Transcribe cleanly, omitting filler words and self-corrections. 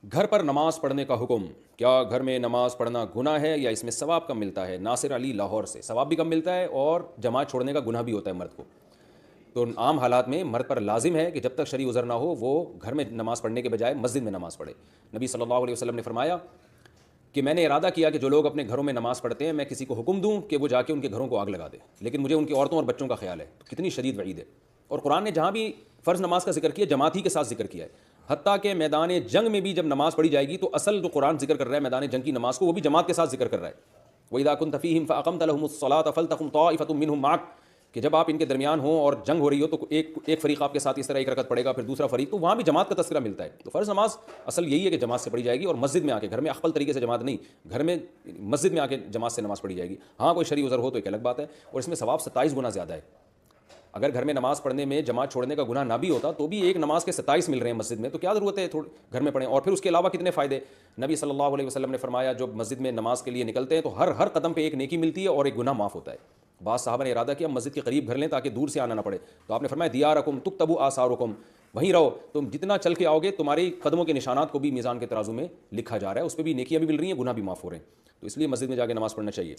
گھر پر نماز پڑھنے کا حکم، کیا گھر میں نماز پڑھنا گناہ ہے یا اس میں ثواب کم ملتا ہے؟ ناصر علی لاہور سے۔ ثواب بھی کم ملتا ہے اور جماعت چھوڑنے کا گناہ بھی ہوتا ہے مرد کو۔ تو عام حالات میں مرد پر لازم ہے کہ جب تک شرعی عذر نہ ہو وہ گھر میں نماز پڑھنے کے بجائے مسجد میں نماز پڑھے۔ نبی صلی اللہ علیہ وسلم نے فرمایا کہ میں نے ارادہ کیا کہ جو لوگ اپنے گھروں میں نماز پڑھتے ہیں میں کسی کو حکم دوں کہ وہ جا کے ان کے گھروں کو آگ لگا دے، لیکن مجھے ان کی عورتوں اور بچوں کا خیال ہے۔ تو کتنی شدید وعید ہے۔ اور قرآن نے جہاں بھی فرض نماز کا ذکر کیا جماعت ہی کے ساتھ ذکر کیا ہے، حتیٰ کہ میدان جنگ میں بھی جب نماز پڑھی جائے گی تو اصل جو قرآن ذکر کر رہا ہے میدان جنگ کی نماز کو، وہ بھی جماعت کے ساتھ ذکر کر رہا ہے۔ وَإِذَا كُنْتَ فِيهِمْ فَأَقَمْتَ لَهُمُ الصَّلَاةَ فَلْتَقُمْ طَائِفَةٌ مِّنْهُمْ مَعَكَ، کہ جب آپ ان کے درمیان ہوں اور جنگ ہو رہی ہو تو ایک فریق آپ کے ساتھ اس طرح ایک رکعت پڑھے گا، پھر دوسرا فریق، تو وہاں بھی جماعت کا تذکرہ ملتا ہے۔ تو فرض نماز اصل یہی ہے کہ جماعت سے پڑھی جائے گی، اور مسجد میں آ کے، گھر میں اخفل طریقے سے جماعت نہیں، گھر میں مسجد میں آ کے جماعت سے نماز پڑھی جائے گی۔ ہاں کوئی شرعی عذر ہو تو ایک الگ بات ہے، اور اس میں ثواب 27 گنا زیادہ ہے۔ اگر گھر میں نماز پڑھنے میں جماعت چھوڑنے کا گناہ نہ بھی ہوتا تو بھی ایک نماز کے 27 مل رہے ہیں مسجد میں، تو کیا ضرورت ہے گھر میں پڑھیں؟ اور پھر اس کے علاوہ کتنے فائدے۔ نبی صلی اللہ علیہ وسلم نے فرمایا جو مسجد میں نماز کے لیے نکلتے ہیں تو ہر قدم پہ ایک نیکی ملتی ہے اور ایک گناہ معاف ہوتا ہے۔ بعض صحابہ نے ارادہ کیا مسجد کے قریب گھر لیں تاکہ دور سے آنا نہ پڑے، تو آپ نے فرمایا دیارکم تکتب آثارکم، وہیں رہو، تم جتنا چل کے آؤ گے تمہاری قدموں کے نشانات کو بھی میزان کے ترازو میں لکھا جا رہا ہے، اس پہ بھی نیکیاں بھی مل رہی ہیں، گناہ بھی معاف ہو رہے ہیں۔ تو اس لیے مسجد میں جا کے نماز پڑھنا چاہیے۔